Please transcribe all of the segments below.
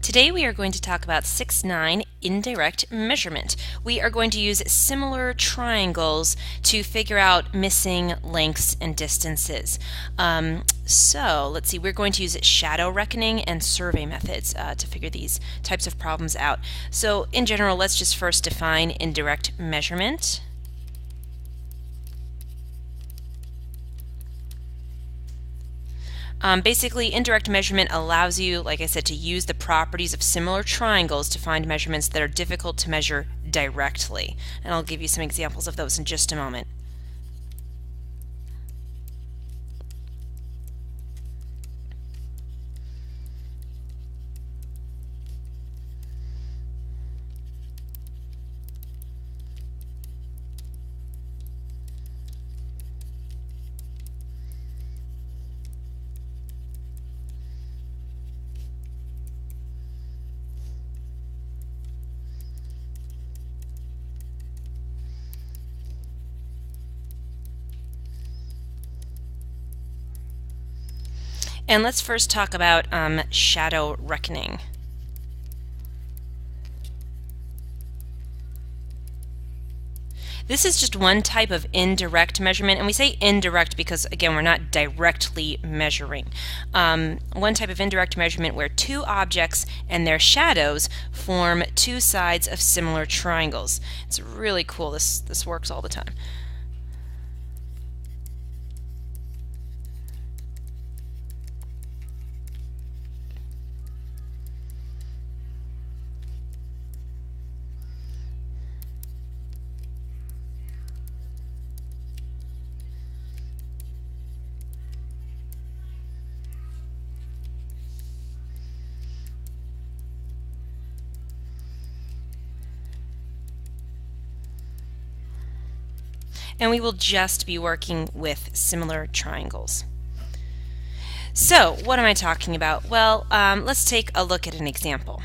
Today we are going to talk about 6-9 indirect measurement. We are going to use similar triangles to figure out missing lengths and distances. So let's see, we're going to use shadow reckoning and survey methods to figure these types of problems out. So in general, let's just first define indirect measurement. Basically, indirect measurement allows you, like I said, to use the properties of similar triangles to find measurements that are difficult to measure directly. And I'll give you some examples of those in just a moment. And let's first talk about shadow reckoning. This is just one type of indirect measurement, and we say indirect because, again, we're not directly measuring. One type of indirect measurement where two objects and their shadows form two sides of similar triangles. It's really cool. This works all the time. And we will just be working with similar triangles. So what am I talking about? Well, let's take a look at an example.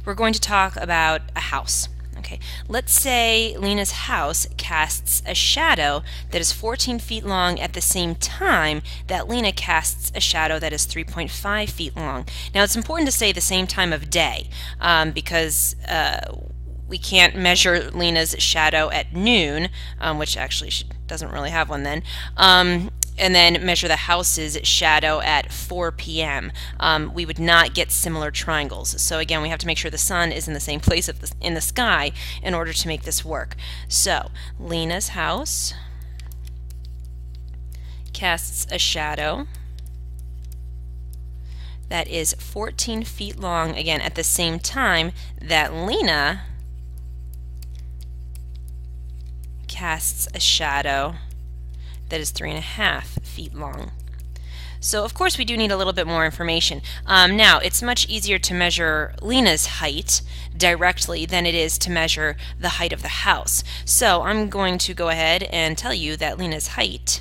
We're going to talk about a house. Okay, let's say Lena's house casts a shadow that is 14 feet long at the same time that Lena casts a shadow that is 3.5 feet long. Now it's important to say the same time of day because we can't measure Lena's shadow at noon, which actually she doesn't really have one then, and then measure the house's shadow at 4 p.m. We would not get similar triangles. So again, we have to make sure the sun is in the same place in the sky in order to make this work. So Lena's house casts a shadow that is 14 feet long, again, at the same time that Lena casts a shadow that is 3.5 feet long. So of course we do need a little bit more information. Now it's much easier to measure Lena's height directly than it is to measure the height of the house. So I'm going to go ahead and tell you that Lena's height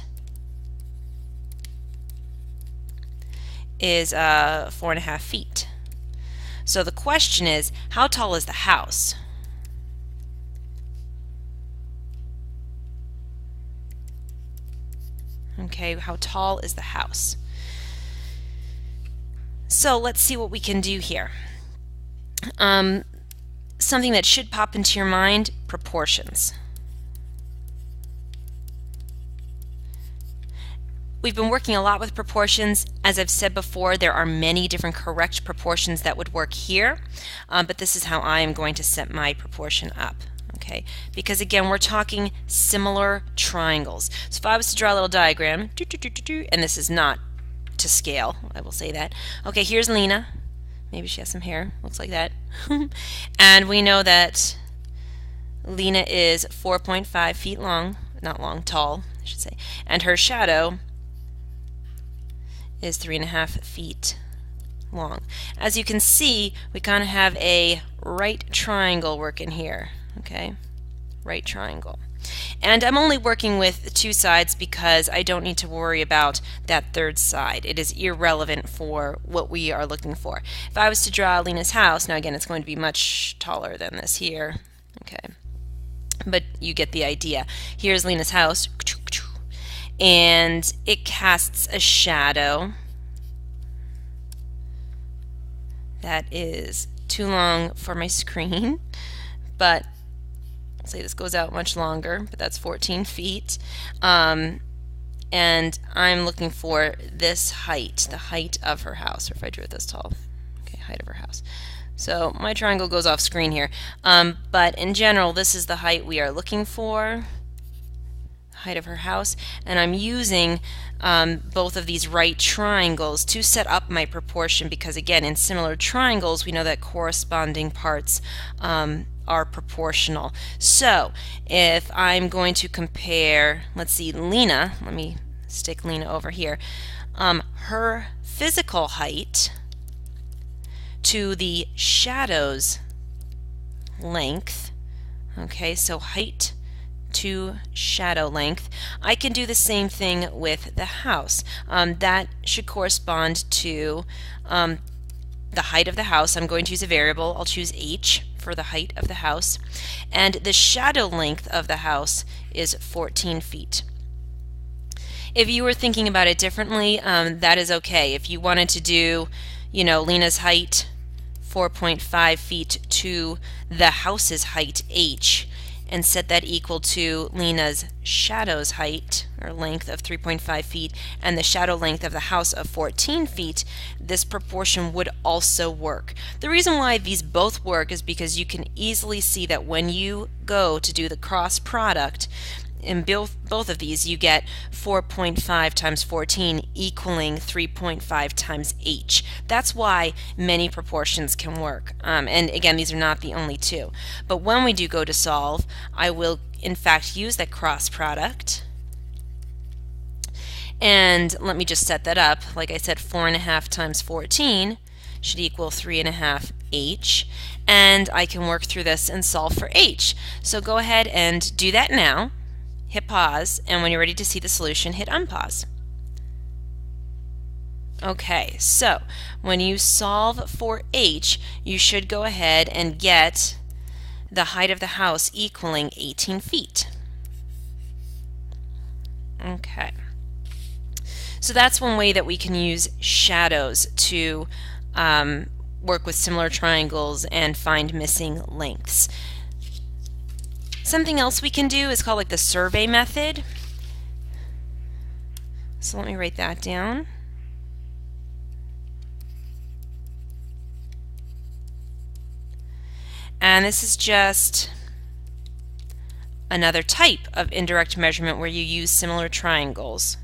is 4.5 feet. So the question is, how tall is the house? Okay, how tall is the house? So let's see what we can do here. Something that should pop into your mind, proportions. We've been working a lot with proportions. As I've said before, there are many different correct proportions that would work here, but this is how I am going to set my proportion up. Okay, because again, we're talking similar triangles. So if I was to draw a little diagram, and this is not to scale, I will say that. Okay, here's Lena. Maybe she has some hair, looks like that. And we know that Lena is 4.5 feet long, not long, tall, I should say. And her shadow is 3.5 feet long. As you can see, we kind of have a right triangle working here. Okay, right triangle. And I'm only working with two sides because I don't need to worry about that third side. It is irrelevant for what we are looking for. If I was to draw Lena's house, now again it's going to be much taller than this here. Okay, but you get the idea. Here's Lena's house, and it casts a shadow that is too long for my screen, but I'll say this goes out much longer, but that's 14 feet. And I'm looking for this height, the height of her house, or if I drew it this tall, okay, height of her house. So my triangle goes off screen here, but in general this is the height we are looking for, height of her house, and I'm using both of these right triangles to set up my proportion, because again, in similar triangles we know that corresponding parts are proportional. So if I'm going to compare, let's see, Lena, let me stick Lena over here, her physical height to the shadow's length, okay, so height to shadow length, I can do the same thing with the house. That should correspond to the height of the house. I'm going to use a variable. I'll choose h for the height of the house, and the shadow length of the house is 14 feet. If you were thinking about it differently, that is okay. If you wanted to do, Lena's height 4.5 feet to the house's height h, and set that equal to Lena's shadow's height or length of 3.5 feet and the shadow length of the house of 14 feet, this proportion would also work. The reason why these both work is because you can easily see that when you go to do the cross product, in both of these you get 4.5 times 14 equaling 3.5 times h. That's why many proportions can work. And again, these are not the only two. But when we do go to solve, I will in fact use that cross product. And let me just set that up. Like I said, 4.5 times 14 should equal 3.5 h. And I can work through this and solve for h. So go ahead and do that now. Hit pause, and when you're ready to see the solution, hit unpause. Okay, so when you solve for h, you should go ahead and get the height of the house equaling 18 feet. Okay, so that's one way that we can use shadows to work with similar triangles and find missing lengths. Something else we can do is called the survey method. So let me write that down. And this is just another type of indirect measurement where you use similar triangles.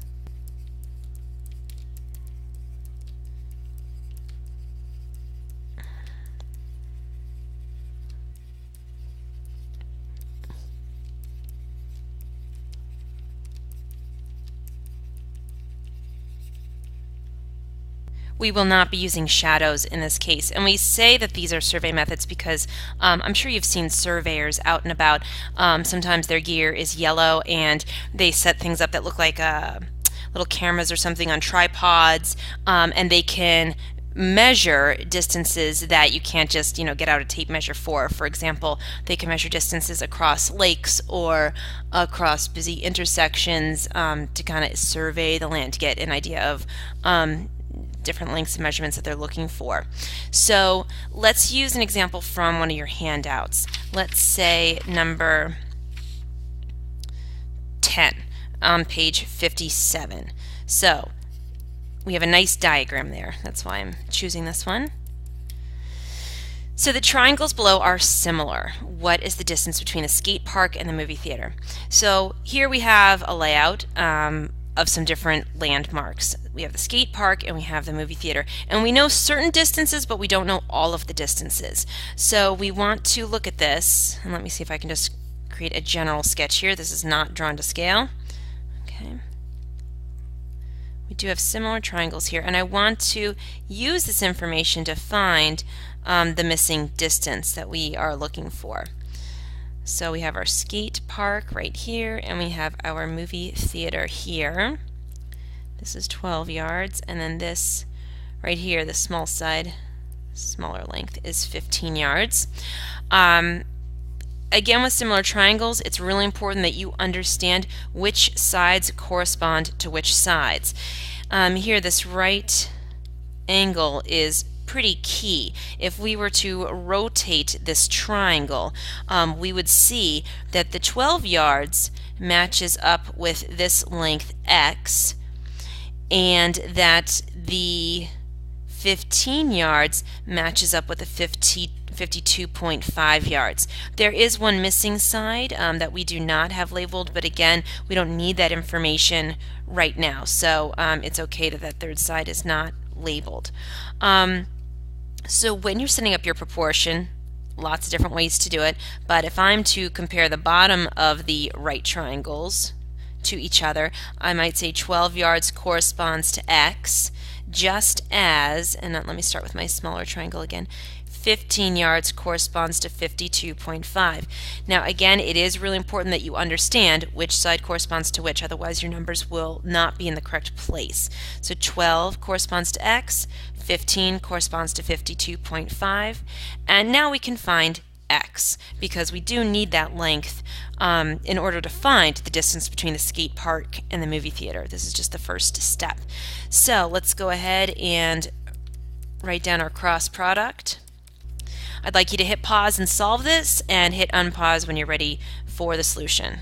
We will not be using shadows in this case, and we say that these are survey methods because I'm sure you've seen surveyors out and about. Sometimes their gear is yellow and they set things up that look like little cameras or something on tripods, and they can measure distances that you can't just get out a tape measure for. For example, they can measure distances across lakes or across busy intersections to kind of survey the land to get an idea of different lengths and measurements that they're looking for. So let's use an example from one of your handouts. Let's say number 10 on page 57. So we have a nice diagram there. That's why I'm choosing this one. So the triangles below are similar. What is the distance between the skate park and the movie theater? So here we have a layout of some different landmarks. We have the skate park and we have the movie theater, and we know certain distances, but we don't know all of the distances. So we want to look at this, and let me see if I can just create a general sketch here. This is not drawn to scale. Okay. We do have similar triangles here, and I want to use this information to find the missing distance that we are looking for. So we have our skate park right here, and we have our movie theater here. This is 12 yards, and then this right here, the small side, smaller length, is 15 yards. Again, with similar triangles, it's really important that you understand which sides correspond to which sides. Here, this right angle is pretty key. If we were to rotate this triangle, we would see that the 12 yards matches up with this length x, and that the 15 yards matches up with the 52.5 yards. There is one missing side that we do not have labeled, but again, we don't need that information right now, so it's okay that that third side is not labeled. So when you're setting up your proportion, lots of different ways to do it, but if I'm to compare the bottom of the right triangles to each other, I might say 12 yards corresponds to x, just as, and let me start with my smaller triangle again, 15 yards corresponds to 52.5. Now again, it is really important that you understand which side corresponds to which, otherwise your numbers will not be in the correct place. So 12 corresponds to x, 15 corresponds to 52.5, and now we can find x, because we do need that length in order to find the distance between the skate park and the movie theater. This is just the first step. So let's go ahead and write down our cross product. I'd like you to hit pause and solve this, and hit unpause when you're ready for the solution.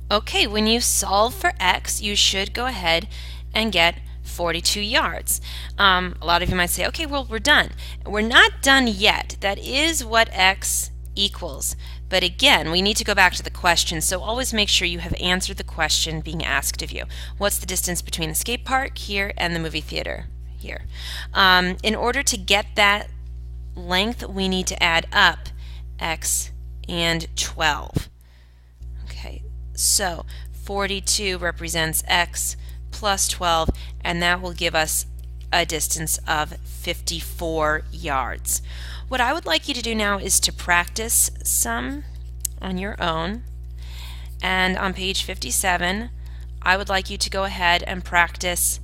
Okay, when you solve for x, you should go ahead and get 42 yards. A lot of you might say, okay, well, we're done. We're not done yet. That is what x equals. But again, we need to go back to the question, so always make sure you have answered the question being asked of you. What's the distance between the skate park here and the movie theater here? In order to get that length, we need to add up x and 12. Okay, so 42 represents x plus 12, and that will give us a distance of 54 yards. What I would like you to do now is to practice some on your own, and on page 57 I would like you to go ahead and practice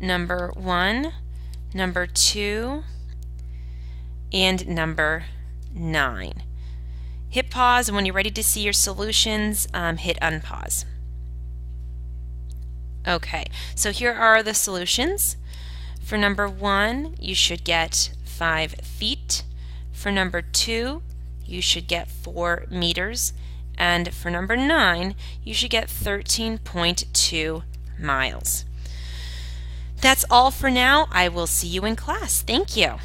number 1, number 2, and number 9. Hit pause, and when you're ready to see your solutions, hit unpause. Okay, so here are the solutions. For number 1, you should get 5 feet. For number 2, you should get 4 meters. And for number 9, you should get 13.2 miles. That's all for now. I will see you in class. Thank you.